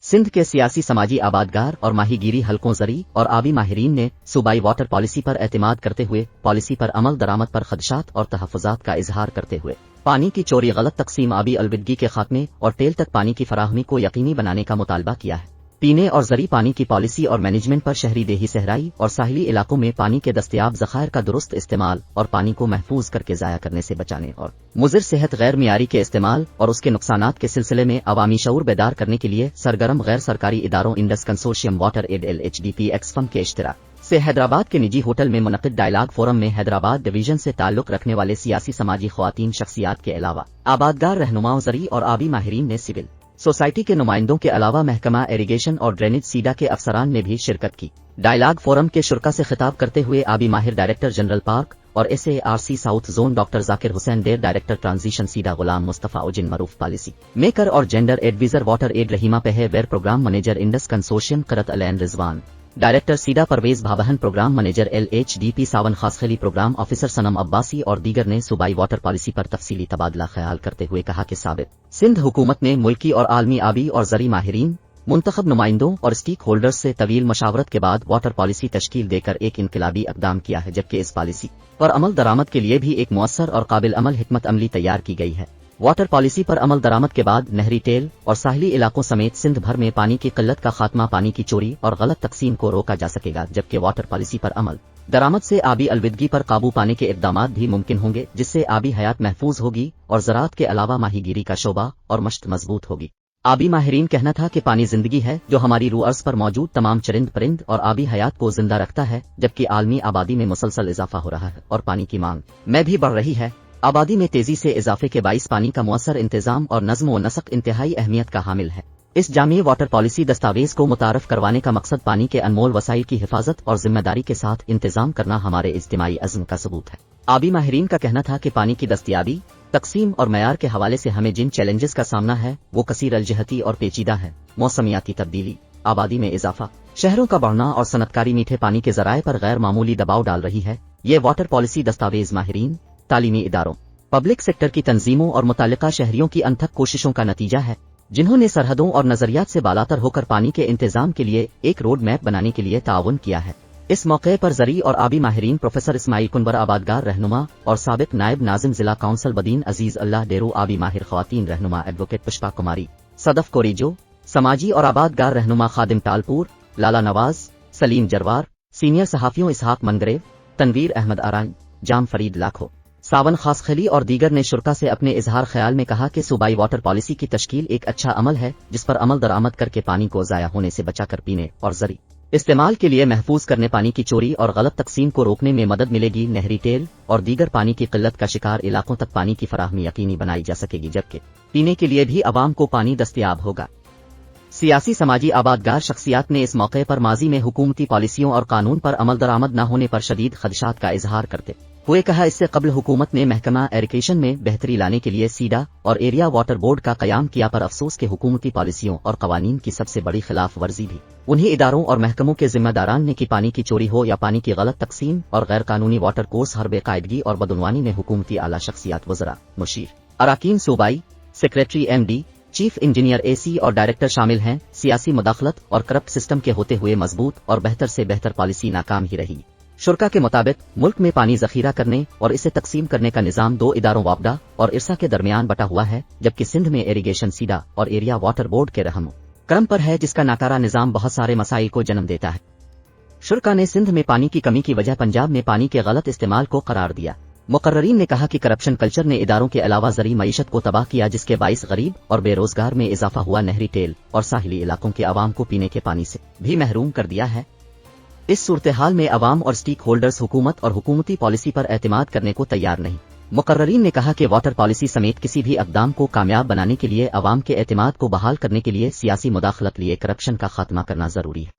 सिंध के सियासी समाजी आबादगार और माहीगीरी हलकों ज़री और आबी माहिरीन ने सूबाई वाटर पॉलिसी पर एतमाद करते हुए पॉलिसी पर अमल दरामद पर खदशात और तहफ़्फ़ुज़ात का इजहार करते हुए पानी की चोरी, गलत तकसीम, आबी अलविदगी के खात्मे और टेल तक पानी की फराहमी को यकीनी बनाने का मुतालबा किया है। पीने और ज़री पानी की पॉलिसी और मैनेजमेंट पर शहरी, देही, सहराई और साहिली इलाकों में पानी के दस्तयाब ज़खायर का दुरुस्त इस्तेमाल और पानी को महफूज करके ज़ाया करने से बचाने और मुज़िर सेहत गैर मियारी के इस्तेमाल और उसके नुकसानात के सिलसिले में अवामी शऊर बेदार करने के लिए सरगर्म गैर सरकारी इदारों Indus consortium Water Aid LHDP Oxfam के इश्तिराक से हैदराबाद के निजी होटल में मुनक़िद डायलॉग फोरम में हैदराबाद डिवीजन से ताल्लुक़ रखने वाले सियासी, समाजी, ख़वातीन शख्सियात के अलावा आबादगार रहनुमाओं, ज़री और आबी माहिरीन ने सिविल सोसाइटी के नुमाइंदों के अलावा महकमा इरिगेशन और ड्रेनेज सीडा के अफसरान ने भी शिरकत की। डायलॉग फोरम के शुरका से खिताब करते हुए आबी माहिर डायरेक्टर जनरल पार्क और SARC south zone doctor Zakir Hussain डेर, डायरेक्टर ट्रांजिशन सीडा गुलाम मुस्तफ़ा उजिन, मरूफ पॉलिसी मेकर और gender adviser water aid Rahima पहे वेयर, प्रोग्राम मैनेजर इंडस कंसोर्शियम करत अलैन Rizwan, director SIDA Pervez Bhaban, programme manager LHDP Sawan Khaskheli, programme officer Sanam Abbasi और दीगर ने सूबाई वाटर पॉलिसी पर तफसीली तबादला ख्याल करते हुए कहा कि साबित सिंध हुकूमत ने मुल्की और आलमी आबी और ज़री माहिरीन, मुंतखब नुमाइंदों और स्टेक होल्डर्स से तवील मशावरत के बाद वाटर पॉलिसी तश्कील देकर एक इनकलाबी इक़दाम किया है, जबकि इस पॉलिसी पर अमल दरामद के लिए भी एक मुअस्सर और काबिल अमल हिकमत अमली तैयार की गई है। वाटर पॉलिसी पर अमल दरामद के बाद नहरी, टेल और साहिली इलाकों समेत सिंध भर में पानी की किल्लत का खात्मा, पानी की चोरी और गलत तकसीम को रोका जा सकेगा, जबकि वाटर पॉलिसी पर अमल दरामद से आबी अलविदगी पर काबू पाने के इक़दामात भी मुमकिन होंगे, जिससे आबी हयात महफूज होगी और ज़राअत के अलावा माहीगीरी का शोबा और मश्त मजबूत होगी। आबी माहिरीन कहना था कि पानी जिंदगी है जो हमारी रूह अर्ज़ पर मौजूद तमाम चरिंद परिंद और आबी हयात को जिंदा रखता है, जबकि आलमी आबादी में मुसलसल इजाफा हो रहा है और पानी की मांग में भी बढ़ रही है। आबादी में तेजी से इजाफे के बाइस पानी का मुअस्सर इंतजाम और नज़्म व नसक इंतहाई अहमियत का हामिल है। इस जामी वाटर पॉलिसी दस्तावेज को मुतारफ करवाने का मकसद पानी के अनमोल वसाइल की हिफाजत और जिम्मेदारी के साथ इंतजाम करना हमारे इज्तिमाई अज़्म का सबूत है। आबी माहिरीन का कहना था कि पानी की दस्तयाबी, तकसीम और मयार के हवाले से हमें जिन चैलेंजेस का सामना है वो कसीर अलजहती और पेचीदा है। मौसमियाती तब्दीली, आबादी में इजाफा, शहरों का बढ़ना और सनतकारी मीठे पानी के ज़राए पर गैर मामूली दबाव डाल रही है। ये वाटर पॉलिसी दस्तावेज माहिरीन, तालीमी इदारों, पब्लिक सेक्टर की तंजीमों और मुतालिका शहरियों की अनथक कोशिशों का नतीजा है, जिन्होंने सरहदों और नजरियात से बालातर होकर पानी के इंतजाम के लिए एक रोड मैप बनाने के लिए ताउन किया है। इस मौके पर ज़री और आबी माहिरीन प्रोफेसर इस्माइल कुनवर, आबादगार रहनुमा और साबिक नायब नाजिम जिला काउंसिल बदीन अजीज अल्लाह डेरू, आबी माहिर ख़वातीन रहनुमा एडवोकेट पुष्पा कुमारी, सदफ कोरीजो, समाजी और आबादगार रहनुमा खादिम टालपुर, लाला नवाज, सलीम जरवार, सीनियर सहाफ़ियों इसहाक मनगरेव, तनवीर अहमद आरान, जाम फरीद लाखो, सावन खासखली और दीगर ने शुरका से अपने इजहार ख्याल में कहा कि सूबाई वाटर पॉलिसी की तश्कील एक अच्छा अमल है, जिस पर अमल दरामद करके पानी को ज़ाया होने से बचाकर पीने और ज़री इस्तेमाल के लिए महफूज करने, पानी की चोरी और गलत तकसीम को रोकने में मदद मिलेगी। नहरी, टेल और दीगर पानी की किल्लत का शिकार इलाकों तक पानी की फराहमी यकीनी बनाई जा सकेगी, जबकि पीने के लिए भी अवाम को पानी दस्तयाब होगा। सियासी, समाजी आबादगार शख्सियात ने इस मौके पर माजी में हुकूमती पॉलिसियों और कानून पर अमल दरामद न होने पर शदीद खदशात का इजहार करते हुए कहा, इससे कबल हुकूमत ने महकमा इरिगेशन में बेहतरी लाने के लिए सीडा और एरिया वाटर बोर्ड का कयाम किया, पर अफसोस के हुकूमती पॉलिसियों और कवानीन की सबसे बड़ी खिलाफ वर्जी भी उन्हीं इदारों और महकमों के जिम्मेदारान ने की। पानी की चोरी हो या पानी की गलत तकसीम और गैर कानूनी वाटर कोर्स, हर बेकायदगी और बदउनवानी में हुकूमती आला शख्सियात, वज़रा, मुशीर, अराकीन सूबाई, secretary, MD, chief engineer, AC और डायरेक्टर शामिल हैं। सियासी मुदाखलत और करप्ट सिस्टम के होते हुए मजबूत और बेहतर से बेहतर पॉलिसी नाकाम ही रही। शुरका के मुताबिक मुल्क में पानी जखीरा करने और इसे तकसीम करने का निज़ाम दो इदारों वापडा और इरसा के दरमियान बटा हुआ है, जबकि सिंध में इरिगेशन सीडा और एरिया वाटर बोर्ड के रहम क्रम पर है, जिसका नाकारा निज़ाम बहुत सारे मसाइल को जन्म देता है। शुरका ने सिंध में पानी की कमी की वजह पंजाब में पानी के गलत इस्तेमाल को करार दिया। मुकर्ररीन ने कहा कि करप्शन कल्चर ने इदारों के अलावा ज़री मईशत को तबाह किया, जिसके बाइस गरीब और बेरोजगार में इजाफा हुआ। नहरी, टेल और साहिली इलाकों के अवाम को पीने के पानी से भी महरूम कर दिया है। इस सूरत हाल में अवाम और स्टेक होल्डर्स हुकूमत और हुकूमती पॉलिसी पर एतमाद करने को तैयार नहीं। मुकर्ररीन ने कहा कि वाटर पॉलिसी समेत किसी भी इक़दाम को कामयाब बनाने के लिए अवाम के एतमाद को बहाल करने के लिए सियासी मुदाखलत लिए करप्शन का खात्मा करना जरूरी है।